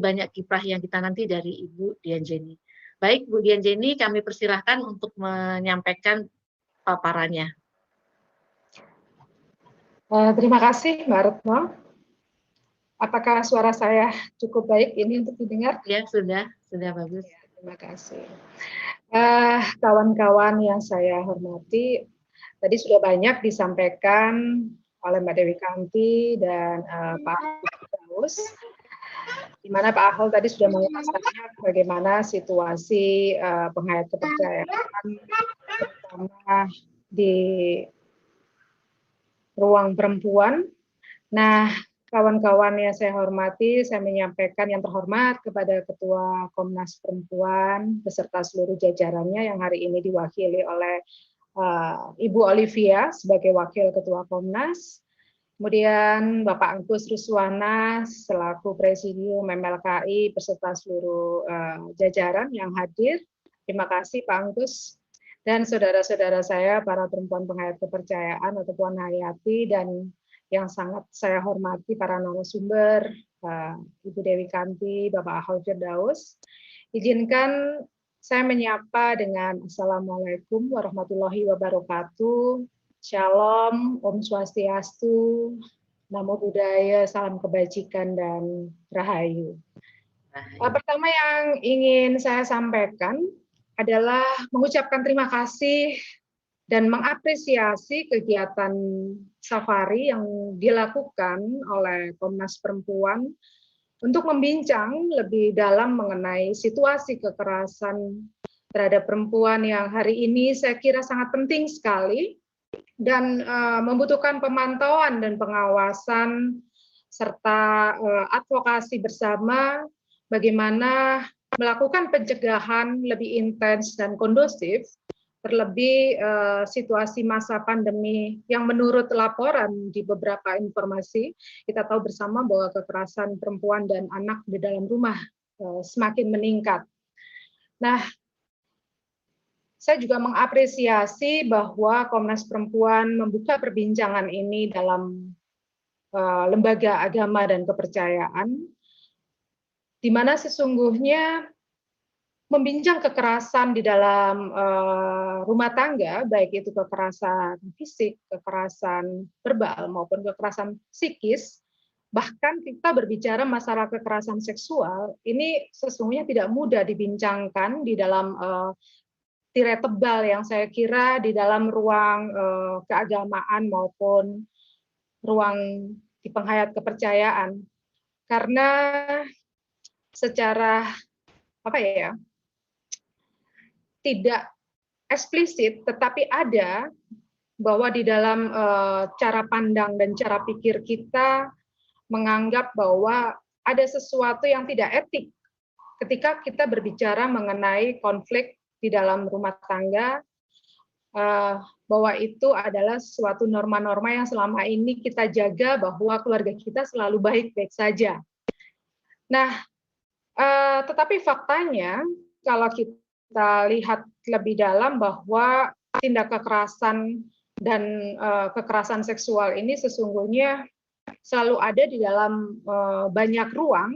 banyak kiprah yang kita nanti dari Ibu Dian Jenny. Baik, Bu Dian Jenny, kami persilahkan untuk menyampaikan paparannya. Terima kasih, Mbak Retno. Apakah suara saya cukup baik ini untuk didengar? Ya, sudah bagus. Ya, terima kasih. Kawan-kawan yang saya hormati, tadi sudah banyak disampaikan oleh Mbak Dewi Kanti dan Pak Daus, di mana Pak Ahol tadi sudah mengulasnya bagaimana situasi penghayat kepercayaan, terutama di ruang perempuan. Nah, kawan-kawan yang saya hormati, saya menyampaikan yang terhormat kepada Ketua Komnas Perempuan beserta seluruh jajarannya yang hari ini diwakili oleh Ibu Olivia sebagai Wakil Ketua Komnas, kemudian Bapak Agus Ruswana selaku Presidium MLKI beserta seluruh jajaran yang hadir. Terima kasih Pak Agus. Dan saudara-saudara saya, para perempuan penghayat kepercayaan atau Puan Hayati, dan yang sangat saya hormati para narasumber, Ibu Dewi Kanti, Bapak Ahol Firdaus. Izinkan saya menyapa dengan Assalamualaikum warahmatullahi wabarakatuh. Shalom, Om Swastiastu, Namo Buddhaya, salam kebajikan dan rahayu. Pertama yang ingin saya sampaikan adalah mengucapkan terima kasih dan mengapresiasi kegiatan safari yang dilakukan oleh Komnas Perempuan untuk membincang lebih dalam mengenai situasi kekerasan terhadap perempuan yang hari ini saya kira sangat penting sekali dan membutuhkan pemantauan dan pengawasan serta advokasi bersama bagaimana melakukan pencegahan lebih intens dan kondusif, terlebih situasi masa pandemi yang menurut laporan di beberapa informasi, kita tahu bersama bahwa kekerasan perempuan dan anak di dalam rumah semakin meningkat. Nah, saya juga mengapresiasi bahwa Komnas Perempuan membuka perbincangan ini dalam lembaga agama dan kepercayaan, di mana sesungguhnya membincang kekerasan di dalam rumah tangga, baik itu kekerasan fisik, kekerasan verbal, maupun kekerasan psikis, bahkan kita berbicara masalah kekerasan seksual, ini sesungguhnya tidak mudah dibincangkan di dalam tirai tebal yang saya kira di dalam ruang keagamaan maupun ruang di penghayat kepercayaan. Karena secara tidak eksplisit, tetapi ada bahwa di dalam cara pandang dan cara pikir kita menganggap bahwa ada sesuatu yang tidak etik ketika kita berbicara mengenai konflik di dalam rumah tangga, bahwa itu adalah suatu norma-norma yang selama ini kita jaga bahwa keluarga kita selalu baik-baik saja. Nah, tetapi faktanya kalau kita lihat lebih dalam bahwa tindak kekerasan dan kekerasan seksual ini sesungguhnya selalu ada di dalam banyak ruang,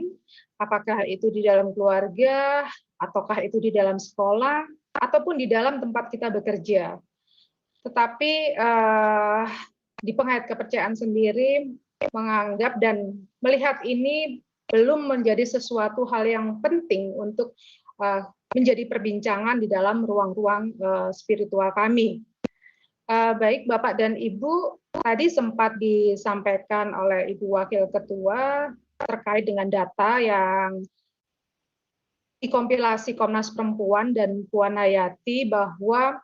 apakah itu di dalam keluarga, ataukah itu di dalam sekolah, ataupun di dalam tempat kita bekerja. Tetapi di penghayat kepercayaan sendiri menganggap dan melihat ini belum menjadi sesuatu hal yang penting untuk menjadi perbincangan di dalam ruang-ruang spiritual kami. Baik Bapak dan Ibu, tadi sempat disampaikan oleh Ibu Wakil Ketua terkait dengan data yang dikompilasi Komnas Perempuan dan Puan Hayati bahwa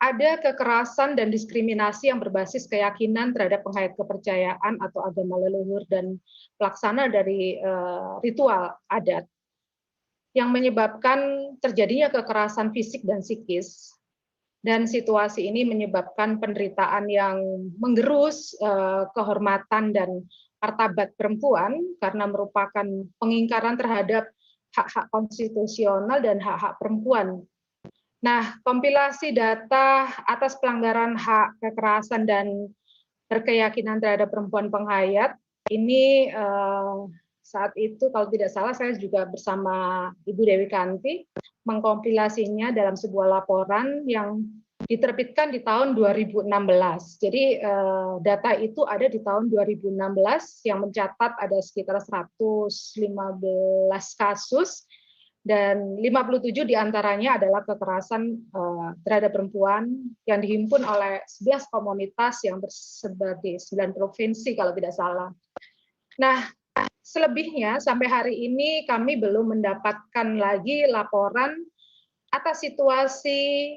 ada kekerasan dan diskriminasi yang berbasis keyakinan terhadap penghayat kepercayaan atau agama leluhur dan pelaksana dari ritual adat yang menyebabkan terjadinya kekerasan fisik dan psikis. Dan situasi ini menyebabkan penderitaan yang menggerus kehormatan dan martabat perempuan karena merupakan pengingkaran terhadap hak-hak konstitusional dan hak-hak perempuan. Nah, kompilasi data atas pelanggaran hak kekerasan dan berkeyakinan terhadap perempuan penghayat ini saat itu kalau tidak salah saya juga bersama Ibu Dewi Kanti mengkompilasinya dalam sebuah laporan yang diterbitkan di tahun 2016. Jadi data itu ada di tahun 2016 yang mencatat ada sekitar 115 kasus dan 57 diantaranya adalah kekerasan terhadap perempuan yang dihimpun oleh 11 komunitas yang tersebar di 9 provinsi kalau tidak salah. Nah, selebihnya sampai hari ini kami belum mendapatkan lagi laporan atas situasi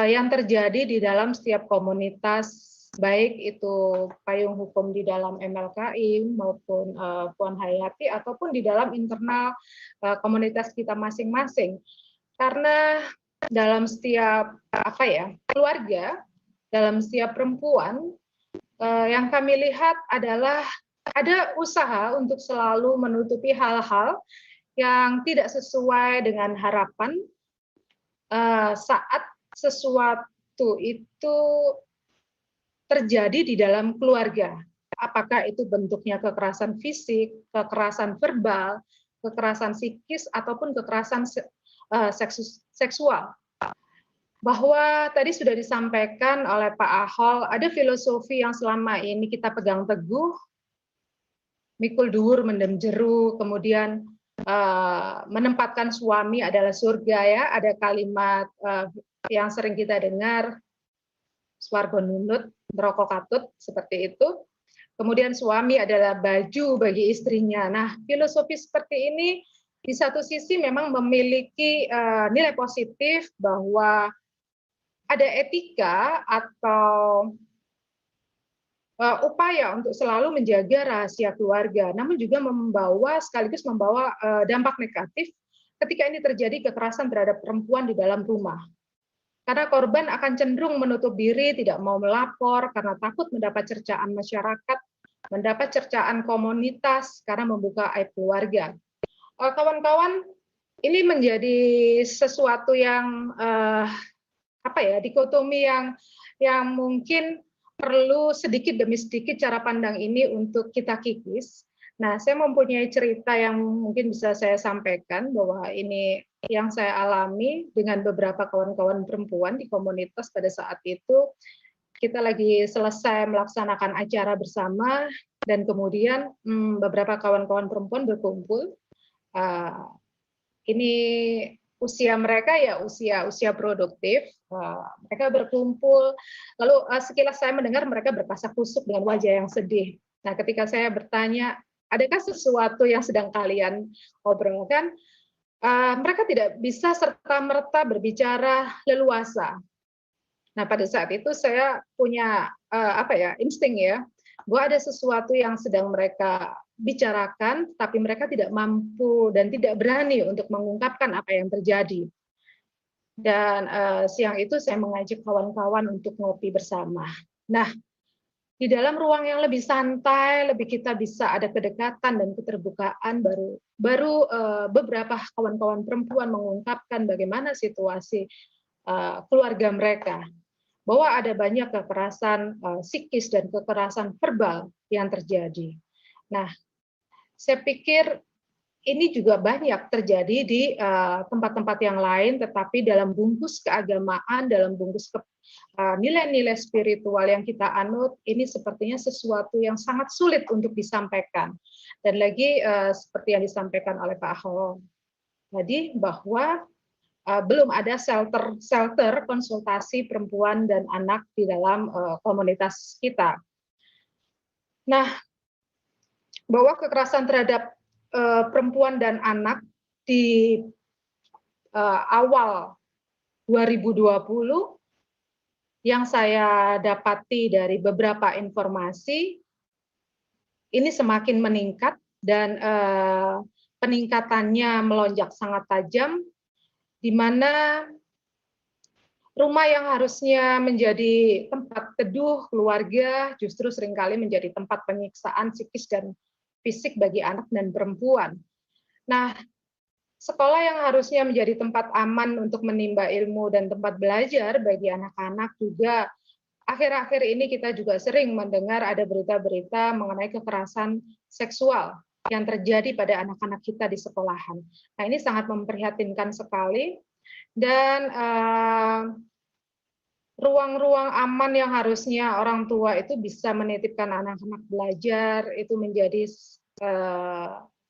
yang terjadi di dalam setiap komunitas, baik itu payung hukum di dalam MLKI maupun Puan Hayati ataupun di dalam internal komunitas kita masing-masing. Karena dalam setiap keluarga, dalam setiap perempuan yang kami lihat adalah ada usaha untuk selalu menutupi hal-hal yang tidak sesuai dengan harapan saat sesuatu itu terjadi di dalam keluarga. Apakah itu bentuknya kekerasan fisik, kekerasan verbal, kekerasan psikis, ataupun kekerasan seksual. Bahwa tadi sudah disampaikan oleh Pak Ahol, ada filosofi yang selama ini kita pegang teguh, mikul dhuwur mendem jeru, kemudian menempatkan suami adalah surga, ya. Ada kalimat yang sering kita dengar, swarga nunut, neraka katut, seperti itu. Kemudian suami adalah baju bagi istrinya. Nah, filosofi seperti ini di satu sisi memang memiliki nilai positif bahwa ada etika atau upaya untuk selalu menjaga rahasia keluarga, namun juga sekaligus membawa dampak negatif ketika ini terjadi kekerasan terhadap perempuan di dalam rumah. Karena korban akan cenderung menutup diri, tidak mau melapor karena takut mendapat cercaan masyarakat, mendapat cercaan komunitas karena membuka aib keluarga. Kawan-kawan, ini menjadi sesuatu yang dikotomi yang mungkin perlu sedikit demi sedikit cara pandang ini untuk kita kikis. Nah, saya mempunyai cerita yang mungkin bisa saya sampaikan bahwa ini yang saya alami dengan beberapa kawan-kawan perempuan di komunitas pada saat itu. Kita lagi selesai melaksanakan acara bersama dan kemudian beberapa kawan-kawan perempuan berkumpul. Ini usia mereka ya usia produktif, mereka berkumpul, lalu sekilas saya mendengar mereka berkasak-kusuk dengan wajah yang sedih. Nah, ketika saya bertanya, adakah sesuatu yang sedang kalian obrolkan, mereka tidak bisa serta-merta berbicara leluasa. Nah, pada saat itu saya punya insting ya, bahwa ada sesuatu yang sedang mereka bicarakan, tapi mereka tidak mampu dan tidak berani untuk mengungkapkan apa yang terjadi. Dan siang itu saya mengajak kawan-kawan untuk ngopi bersama. Nah, di dalam ruang yang lebih santai, kita bisa ada kedekatan dan keterbukaan, baru beberapa kawan-kawan perempuan mengungkapkan bagaimana situasi keluarga mereka, bahwa ada banyak kekerasan psikis dan kekerasan verbal yang terjadi. Nah, saya pikir ini juga banyak terjadi di tempat-tempat yang lain, tetapi dalam bungkus keagamaan, dalam bungkus nilai-nilai spiritual yang kita anut, ini sepertinya sesuatu yang sangat sulit untuk disampaikan. Dan lagi seperti yang disampaikan oleh Pak Ahol tadi, bahwa belum ada shelter konsultasi perempuan dan anak di dalam komunitas kita. Nah, bahwa kekerasan terhadap perempuan dan anak di awal 2020 yang saya dapati dari beberapa informasi, ini semakin meningkat dan peningkatannya melonjak sangat tajam, di mana rumah yang harusnya menjadi tempat teduh keluarga justru seringkali menjadi tempat penyiksaan psikis dan fisik bagi anak dan perempuan. Nah, sekolah yang harusnya menjadi tempat aman untuk menimba ilmu dan tempat belajar bagi anak-anak juga akhir-akhir ini kita juga sering mendengar ada berita-berita mengenai kekerasan seksual yang terjadi pada anak-anak kita di sekolahan. Nah, ini sangat memprihatinkan sekali, dan ruang-ruang aman yang harusnya orang tua itu bisa menitipkan anak-anak belajar itu menjadi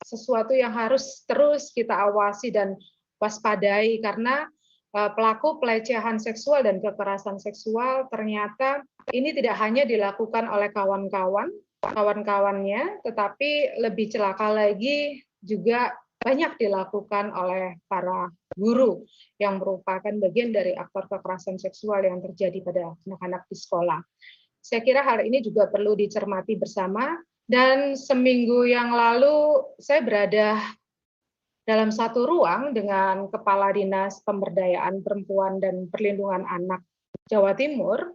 sesuatu yang harus terus kita awasi dan waspadai, karena pelaku pelecehan seksual dan kekerasan seksual ternyata ini tidak hanya dilakukan oleh kawan-kawannya, tetapi lebih celaka lagi juga banyak dilakukan oleh para guru yang merupakan bagian dari aktor kekerasan seksual yang terjadi pada anak-anak di sekolah. Saya kira hal ini juga perlu dicermati bersama, dan seminggu yang lalu saya berada dalam satu ruang dengan Kepala Dinas Pemberdayaan Perempuan dan Perlindungan Anak Jawa Timur.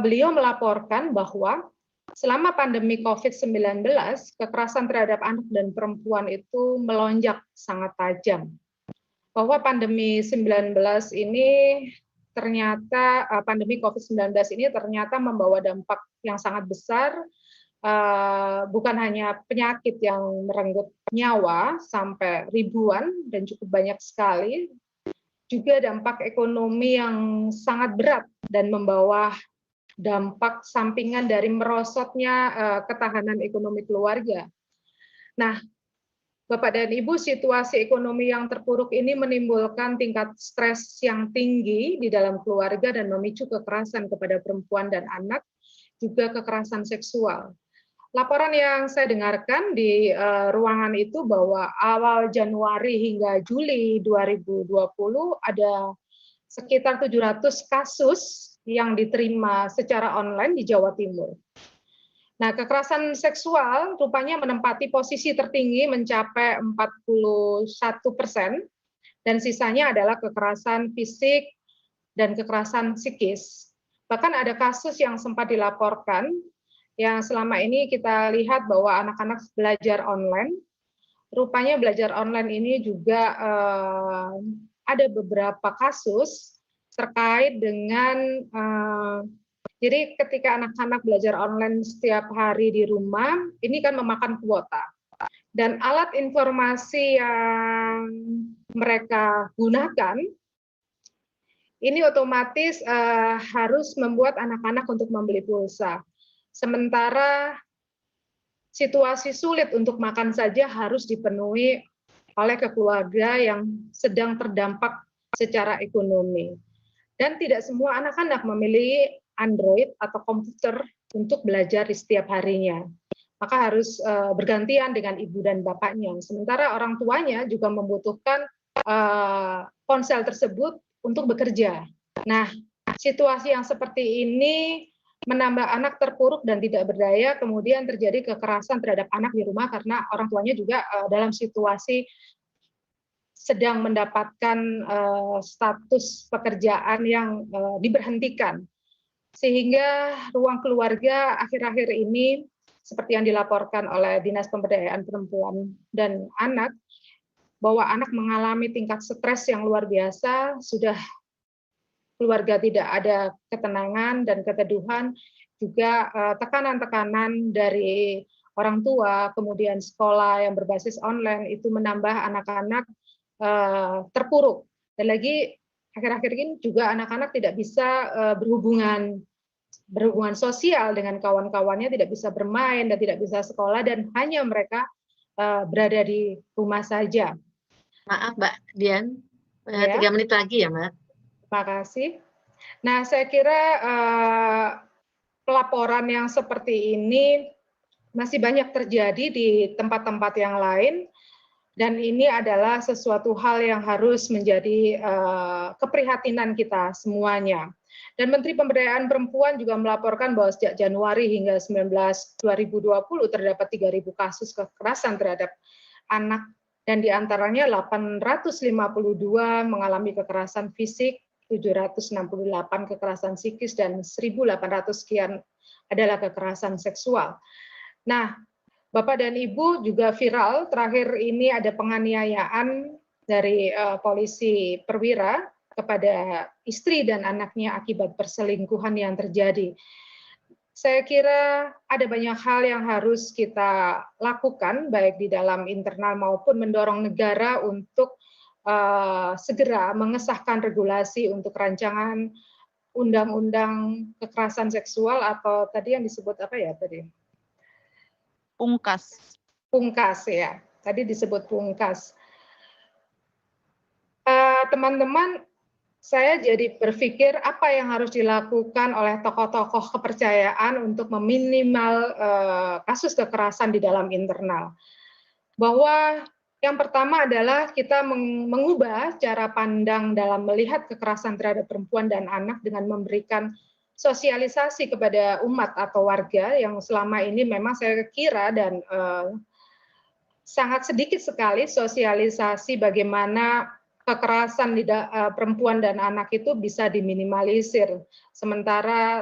Beliau melaporkan bahwa selama pandemi COVID-19, kekerasan terhadap anak dan perempuan itu melonjak sangat tajam. Bahwa pandemi 19 ini ternyata pandemi COVID-19 ini ternyata membawa dampak yang sangat besar, bukan hanya penyakit yang merenggut nyawa sampai ribuan dan cukup banyak sekali, juga dampak ekonomi yang sangat berat dan membawa dampak sampingan dari merosotnya ketahanan ekonomi keluarga. Nah, Bapak dan Ibu, situasi ekonomi yang terpuruk ini menimbulkan tingkat stres yang tinggi di dalam keluarga dan memicu kekerasan kepada perempuan dan anak, juga kekerasan seksual. Laporan yang saya dengarkan di ruangan itu bahwa awal Januari hingga Juli 2020 ada sekitar 700 kasus yang diterima secara online di Jawa Timur. Nah, kekerasan seksual rupanya menempati posisi tertinggi mencapai 41%, dan sisanya adalah kekerasan fisik dan kekerasan psikis. Bahkan ada kasus yang sempat dilaporkan, yang selama ini kita lihat bahwa anak-anak belajar online, rupanya belajar online ini juga ada beberapa kasus terkait dengan jadi ketika anak-anak belajar online setiap hari di rumah, ini kan memakan kuota. Dan alat informasi yang mereka gunakan, ini otomatis harus membuat anak-anak untuk membeli pulsa. Sementara situasi sulit untuk makan saja harus dipenuhi oleh keluarga yang sedang terdampak secara ekonomi. Dan tidak semua anak-anak memiliki Android atau komputer untuk belajar di setiap harinya. Maka harus bergantian dengan ibu dan bapaknya. Sementara orang tuanya juga membutuhkan ponsel tersebut untuk bekerja. Nah, situasi yang seperti ini menambah anak terpuruk dan tidak berdaya, kemudian terjadi kekerasan terhadap anak di rumah karena orang tuanya juga dalam situasi sedang mendapatkan status pekerjaan yang diberhentikan. Sehingga ruang keluarga akhir-akhir ini, seperti yang dilaporkan oleh Dinas Pemberdayaan Perempuan dan Anak, bahwa anak mengalami tingkat stres yang luar biasa, sudah keluarga tidak ada ketenangan dan keteduhan, juga tekanan-tekanan dari orang tua, kemudian sekolah yang berbasis online, itu menambah anak-anak terpuruk. Dan lagi akhir-akhir ini juga anak-anak tidak bisa berhubungan sosial dengan kawan-kawannya, tidak bisa bermain dan tidak bisa sekolah, dan hanya mereka berada di rumah saja. Maaf Mbak Dian, Ya. 3 menit lagi ya Mbak. Terima kasih. Nah, saya kira pelaporan yang seperti ini masih banyak terjadi di tempat-tempat yang lain, dan ini adalah sesuatu hal yang harus menjadi keprihatinan kita semuanya. Dan Menteri Pemberdayaan Perempuan juga melaporkan bahwa sejak Januari hingga 2020 terdapat 3.000 kasus kekerasan terhadap anak, dan diantaranya 852 mengalami kekerasan fisik, 768 kekerasan psikis, dan 1.800 sekian adalah kekerasan seksual. Nah, Bapak dan Ibu, juga viral terakhir ini ada penganiayaan dari polisi perwira kepada istri dan anaknya akibat perselingkuhan yang terjadi. Saya kira ada banyak hal yang harus kita lakukan, baik di dalam internal maupun mendorong negara untuk segera mengesahkan regulasi untuk rancangan undang-undang kekerasan seksual atau tadi yang disebut apa ya tadi? Pungkas. Pungkas ya, tadi disebut Pungkas. Teman-teman, saya jadi berpikir apa yang harus dilakukan oleh tokoh-tokoh kepercayaan untuk meminimal kasus kekerasan di dalam internal. Bahwa yang pertama adalah kita mengubah cara pandang dalam melihat kekerasan terhadap perempuan dan anak dengan memberikan sosialisasi kepada umat atau warga yang selama ini memang saya kira dan sangat sedikit sekali sosialisasi bagaimana kekerasan perempuan dan anak itu bisa diminimalisir. Sementara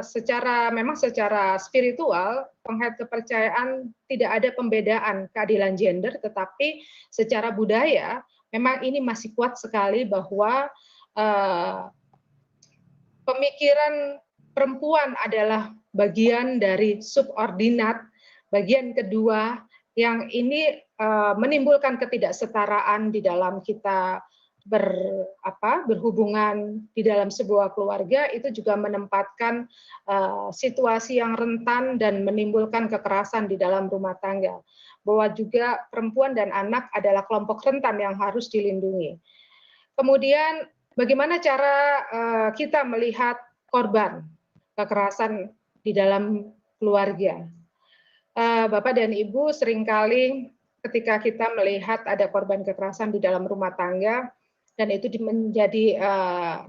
memang secara spiritual, penghayat kepercayaan tidak ada pembedaan keadilan gender, tetapi secara budaya memang ini masih kuat sekali bahwa pemikiran perempuan adalah bagian dari subordinat, bagian kedua yang ini menimbulkan ketidaksetaraan di dalam kita berhubungan di dalam sebuah keluarga, itu juga menempatkan situasi yang rentan dan menimbulkan kekerasan di dalam rumah tangga. Bahwa juga perempuan dan anak adalah kelompok rentan yang harus dilindungi. Kemudian bagaimana cara kita melihat korban kekerasan di dalam keluarga? Bapak dan Ibu, seringkali ketika kita melihat ada korban kekerasan di dalam rumah tangga, dan itu menjadi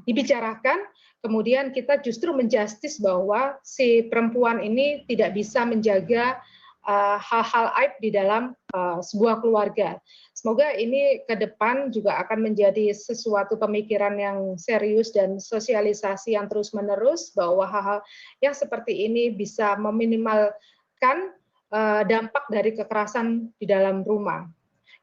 dibicarakan, kemudian kita justru menjustis bahwa si perempuan ini tidak bisa menjaga hal-hal aib di dalam sebuah keluarga. Semoga ini ke depan juga akan menjadi sesuatu pemikiran yang serius dan sosialisasi yang terus-menerus bahwa hal-hal yang seperti ini bisa meminimalkan dampak dari kekerasan di dalam rumah.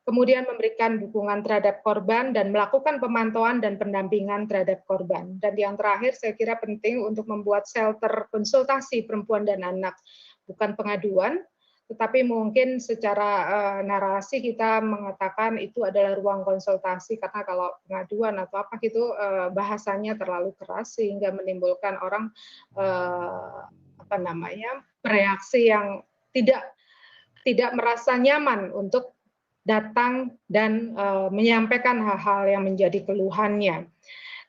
Kemudian memberikan dukungan terhadap korban dan melakukan pemantauan dan pendampingan terhadap korban. Dan yang terakhir saya kira penting untuk membuat shelter konsultasi perempuan dan anak, bukan pengaduan, tetapi mungkin secara narasi kita mengatakan itu adalah ruang konsultasi, karena kalau pengaduan atau apa gitu bahasanya terlalu keras sehingga menimbulkan orang bereaksi yang tidak merasa nyaman untuk datang dan menyampaikan hal-hal yang menjadi keluhannya.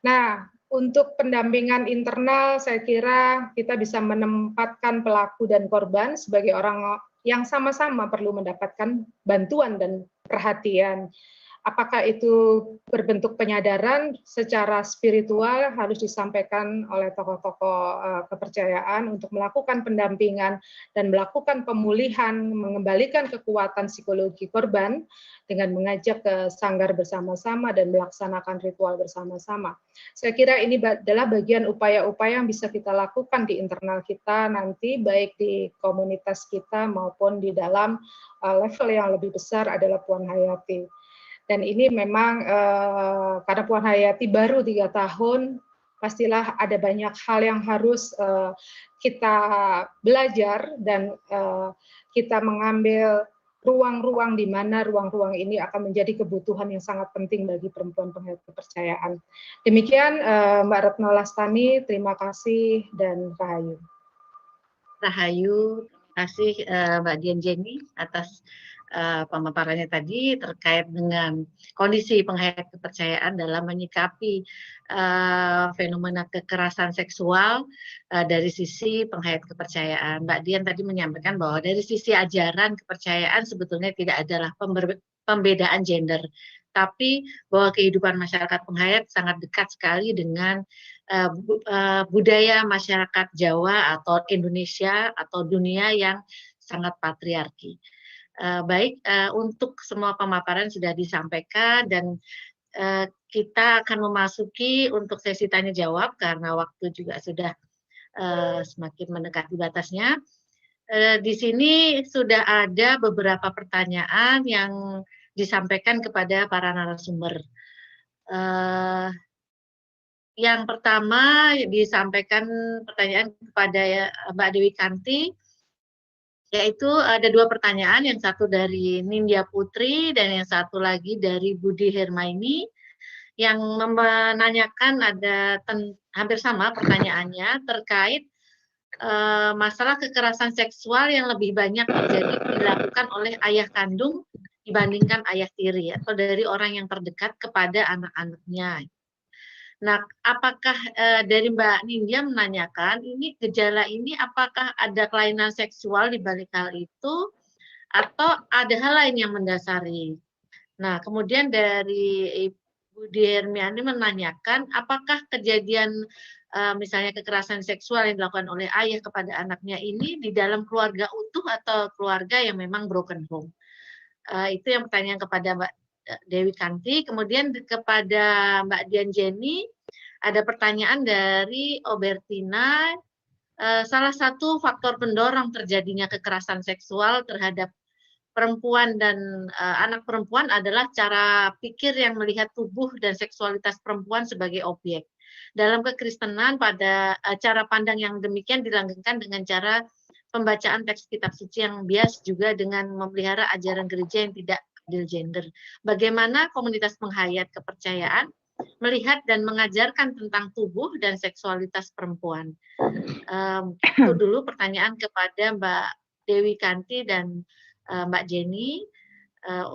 Nah, untuk pendampingan internal, saya kira kita bisa menempatkan pelaku dan korban sebagai orang yang sama-sama perlu mendapatkan bantuan dan perhatian. Apakah itu berbentuk penyadaran secara spiritual harus disampaikan oleh tokoh-tokoh kepercayaan untuk melakukan pendampingan dan melakukan pemulihan, mengembalikan kekuatan psikologi korban dengan mengajak ke sanggar bersama-sama dan melaksanakan ritual bersama-sama. Saya kira ini adalah bagian upaya-upaya yang bisa kita lakukan di internal kita nanti, baik di komunitas kita maupun di dalam level yang lebih besar adalah Puan Hayati. Dan ini memang karena Puan Hayati baru 3 tahun, pastilah ada banyak hal yang harus kita belajar dan kita mengambil ruang-ruang di mana ruang-ruang ini akan menjadi kebutuhan yang sangat penting bagi perempuan penghayat kepercayaan. Demikian Mbak Retno Lastani, terima kasih dan rahayu. Rahayu, terima kasih Mbak Dian Jenny atas pemaparannya tadi terkait dengan kondisi penghayat kepercayaan dalam menyikapi fenomena kekerasan seksual dari sisi penghayat kepercayaan. Mbak Dian tadi menyampaikan bahwa dari sisi ajaran kepercayaan sebetulnya tidak adalah pembedaan gender, tapi bahwa kehidupan masyarakat penghayat sangat dekat sekali dengan budaya masyarakat Jawa atau Indonesia atau dunia yang sangat patriarki. Baik, untuk semua pemaparan sudah disampaikan dan kita akan memasuki untuk sesi tanya jawab karena waktu juga sudah semakin mendekati batasnya. Di sini sudah ada beberapa pertanyaan yang disampaikan kepada para narasumber. Yang pertama disampaikan pertanyaan kepada Mbak Dewi Kanti, yaitu ada 2 pertanyaan, yang satu dari Nindya Putri dan yang satu lagi dari Budi Hermaini, yang menanyakan hampir sama pertanyaannya terkait masalah kekerasan seksual yang lebih banyak dilakukan oleh ayah kandung dibandingkan ayah tiri atau dari orang yang terdekat kepada anak-anaknya. Nah, apakah dari Mbak Nindya menanyakan, ini gejala ini apakah ada kelainan seksual di balik hal itu, atau ada hal lain yang mendasari? Nah, kemudian dari Ibu Hermiani menanyakan, apakah kejadian misalnya kekerasan seksual yang dilakukan oleh ayah kepada anaknya ini di dalam keluarga utuh atau keluarga yang memang broken home? Itu yang pertanyaan kepada Mbak Dewi Kanti. Kemudian kepada Mbak Dian Jenny, ada pertanyaan dari Obertina, salah satu faktor pendorong terjadinya kekerasan seksual terhadap perempuan dan anak perempuan adalah cara pikir yang melihat tubuh dan seksualitas perempuan sebagai objek. Dalam kekristenan, pada cara pandang yang demikian dilanggengkan dengan cara pembacaan teks kitab suci yang bias, juga dengan memelihara ajaran gereja yang tidak adil gender. Bagaimana komunitas penghayat kepercayaan melihat dan mengajarkan tentang tubuh dan seksualitas perempuan? Itu dulu pertanyaan kepada Mbak Dewi Kanti dan Mbak Jenny,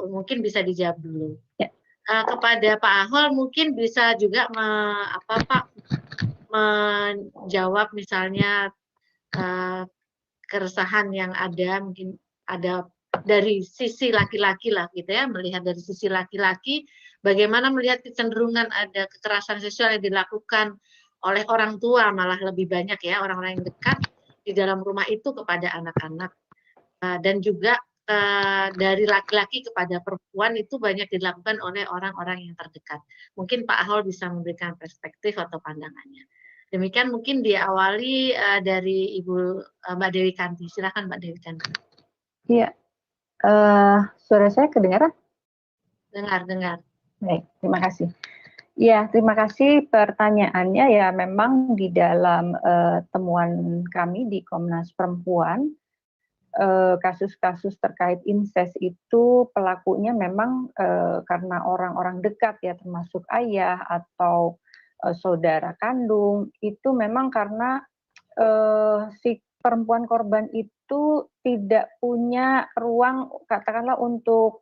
mungkin bisa dijawab dulu. Ya. Kepada Pak Ahol mungkin bisa juga Pak menjawab misalnya keresahan yang ada, mungkin ada dari sisi laki-laki lah gitu ya, melihat dari sisi laki-laki bagaimana melihat kecenderungan ada kekerasan seksual yang dilakukan oleh orang tua, malah lebih banyak ya orang-orang yang dekat di dalam rumah itu kepada anak-anak, dan juga dari laki-laki kepada perempuan itu banyak dilakukan oleh orang-orang yang terdekat. Mungkin Pak Ahol bisa memberikan perspektif atau pandangannya. Demikian mungkin diawali dari Ibu Mbak Dewi Kanti. Silakan Mbak Dewi Kanti. Iya, suara saya kedengaran? Dengar. Baik, terima kasih. Ya, terima kasih pertanyaannya. Ya, memang di dalam temuan kami di Komnas Perempuan, kasus-kasus terkait incest itu pelakunya memang karena orang-orang dekat ya, termasuk ayah atau saudara kandung. Itu memang karena si perempuan korban itu tidak punya ruang, katakanlah, untuk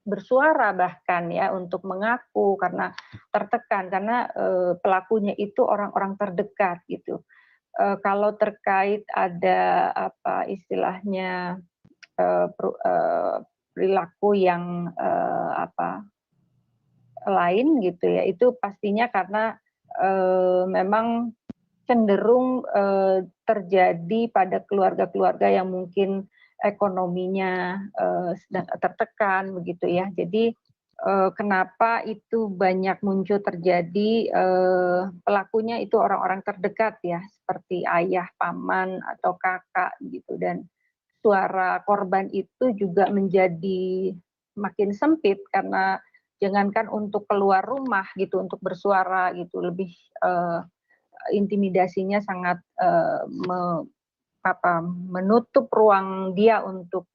bersuara, bahkan ya untuk mengaku karena tertekan, karena pelakunya itu orang-orang terdekat gitu. Kalau terkait ada apa istilahnya perilaku yang lain gitu ya, itu pastinya karena memang cenderung terjadi pada keluarga-keluarga yang mungkin ekonominya sedang tertekan begitu ya. Jadi kenapa itu banyak muncul terjadi, pelakunya itu orang-orang terdekat ya, seperti ayah, paman, atau kakak gitu, dan suara korban itu juga menjadi makin sempit karena jangankan untuk keluar rumah gitu, untuk bersuara gitu, lebih intimidasinya sangat menutup ruang dia untuk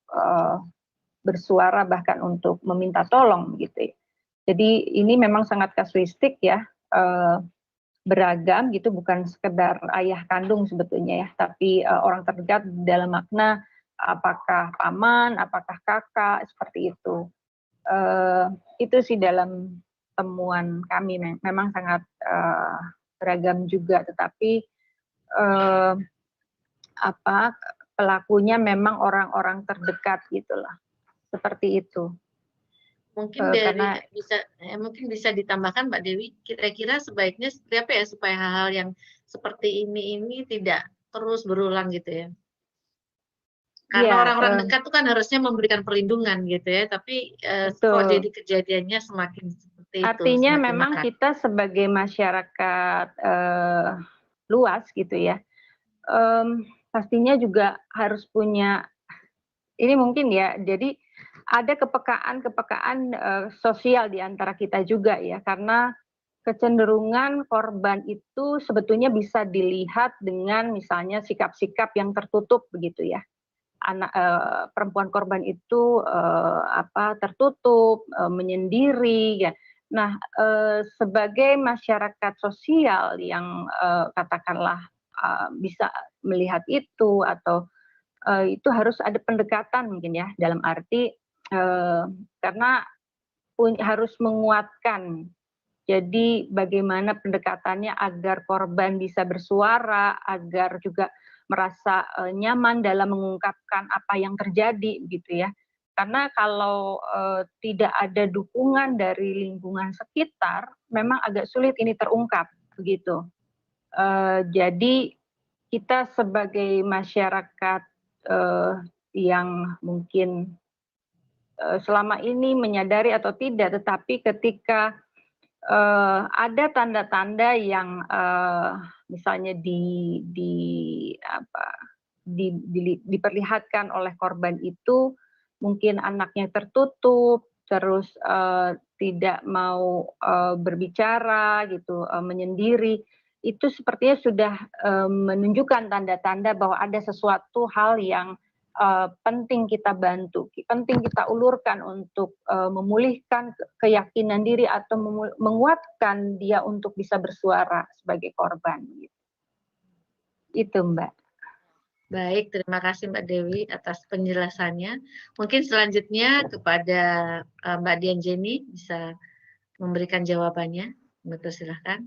bersuara, bahkan untuk meminta tolong gitu ya. Jadi ini memang sangat kasuistik ya, beragam gitu, bukan sekedar ayah kandung sebetulnya ya, tapi orang terdekat dalam makna apakah paman, apakah kakak, seperti itu. Itu sih dalam temuan kami, memang sangat beragam juga, tetapi pelakunya memang orang-orang terdekat gitulah, seperti itu. Mungkin mungkin bisa ditambahkan Mbak Dewi, kira-kira sebaiknya seperti apa ya supaya hal-hal yang seperti ini tidak terus berulang gitu ya? Karena orang-orang dekat itu kan harusnya memberikan perlindungan gitu ya, tapi kok jadi kejadiannya semakin seperti itu. Artinya memang kita sebagai masyarakat luas gitu ya, pastinya juga harus punya, ini mungkin ya, jadi ada kepekaan sosial di antara kita juga ya, karena kecenderungan korban itu sebetulnya bisa dilihat dengan misalnya sikap-sikap yang tertutup begitu ya. Perempuan korban itu tertutup, menyendiri ya. Nah, sebagai masyarakat sosial yang katakanlah bisa melihat itu atau itu harus ada pendekatan mungkin ya, dalam arti karena harus menguatkan. Jadi bagaimana pendekatannya agar korban bisa bersuara, agar juga merasa nyaman dalam mengungkapkan apa yang terjadi gitu ya. Karena kalau tidak ada dukungan dari lingkungan sekitar, memang agak sulit ini terungkap begitu. Jadi kita sebagai masyarakat yang mungkin selama ini menyadari atau tidak, tetapi ketika ada tanda-tanda yang misalnya diperlihatkan oleh korban itu, mungkin anaknya tertutup, terus tidak mau berbicara gitu, menyendiri, itu sepertinya sudah menunjukkan tanda-tanda bahwa ada sesuatu hal yang penting kita bantu, penting kita ulurkan untuk memulihkan keyakinan diri atau menguatkan dia untuk bisa bersuara sebagai korban. Itu Mbak. Baik, terima kasih Mbak Dewi atas penjelasannya. Mungkin selanjutnya kepada Mbak Dian Jenny bisa memberikan jawabannya. Betul, silahkan.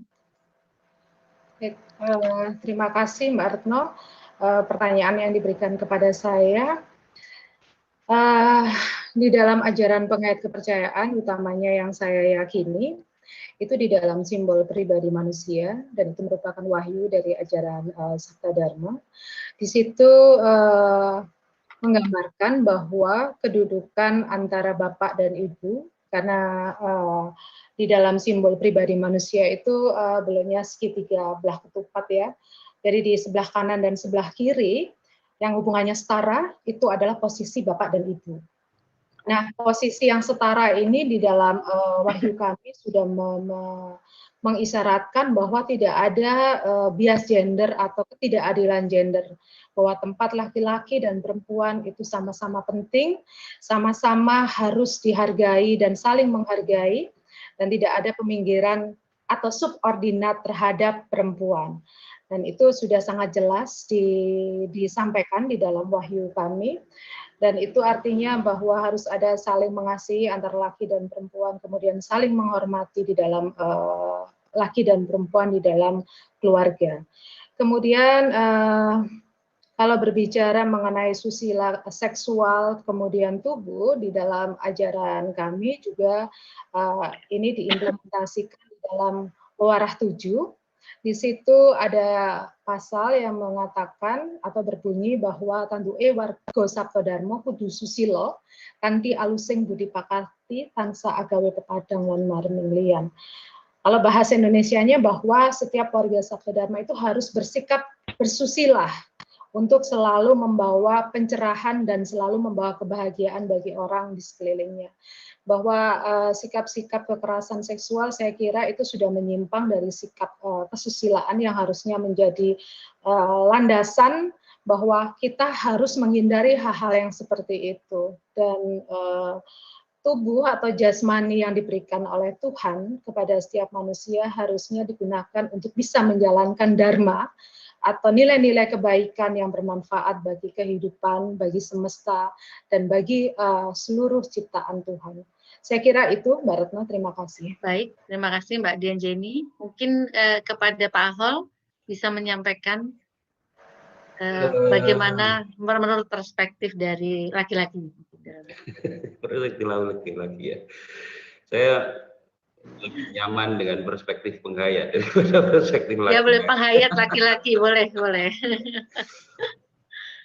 Terima kasih Mbak Retno. Pertanyaan yang diberikan kepada saya, di dalam ajaran pengait kepercayaan, utamanya yang saya yakini, itu di dalam simbol pribadi manusia, dan itu merupakan wahyu dari ajaran Sabta Dharma. Di situ menggambarkan bahwa kedudukan antara bapak dan ibu, karena di dalam simbol pribadi manusia itu belahnya segitiga belah ketupat ya. Jadi di sebelah kanan dan sebelah kiri yang hubungannya setara itu adalah posisi bapak dan ibu. Nah, posisi yang setara ini di dalam wahyu kami sudah mengisyaratkan bahwa tidak ada bias gender atau ketidakadilan gender, bahwa tempat laki-laki dan perempuan itu sama-sama penting, sama-sama harus dihargai dan saling menghargai, dan tidak ada peminggiran atau subordinat terhadap perempuan. Dan itu sudah sangat jelas disampaikan di dalam wahyu kami. Dan itu artinya bahwa harus ada saling mengasihi antara laki dan perempuan, kemudian saling menghormati di dalam laki dan perempuan di dalam keluarga. Kemudian kalau berbicara mengenai susila seksual, kemudian tubuh, di dalam ajaran kami juga ini diimplementasikan di dalam Warah 7. Di situ ada pasal yang mengatakan atau berbunyi bahwa tanduke warga Sabta Dharma kudu susilo kanthi alusing budi pakati tansa agawe pepadang lan marming liyan. Kalau bahasa Indonesianya bahwa setiap warga Sabta Dharma itu harus bersikap bersusilah untuk selalu membawa pencerahan dan selalu membawa kebahagiaan bagi orang di sekelilingnya. Bahwa sikap-sikap kekerasan seksual saya kira itu sudah menyimpang dari sikap kesusilaan yang harusnya menjadi landasan bahwa kita harus menghindari hal-hal yang seperti itu. Dan tubuh atau jasmani yang diberikan oleh Tuhan kepada setiap manusia harusnya digunakan untuk bisa menjalankan dharma atau nilai-nilai kebaikan yang bermanfaat bagi kehidupan, bagi semesta, dan bagi seluruh ciptaan Tuhan. Saya kira itu, Mbak Retno, terima kasih. Baik, terima kasih Mbak Dian Jenny. Mungkin kepada Pak Ahol bisa menyampaikan bagaimana menurut perspektif dari laki-laki. Perspektif laki-laki ya. Saya lebih nyaman dengan perspektif penghayat daripada perspektif laki-laki. Ya boleh penghayat laki-laki, boleh.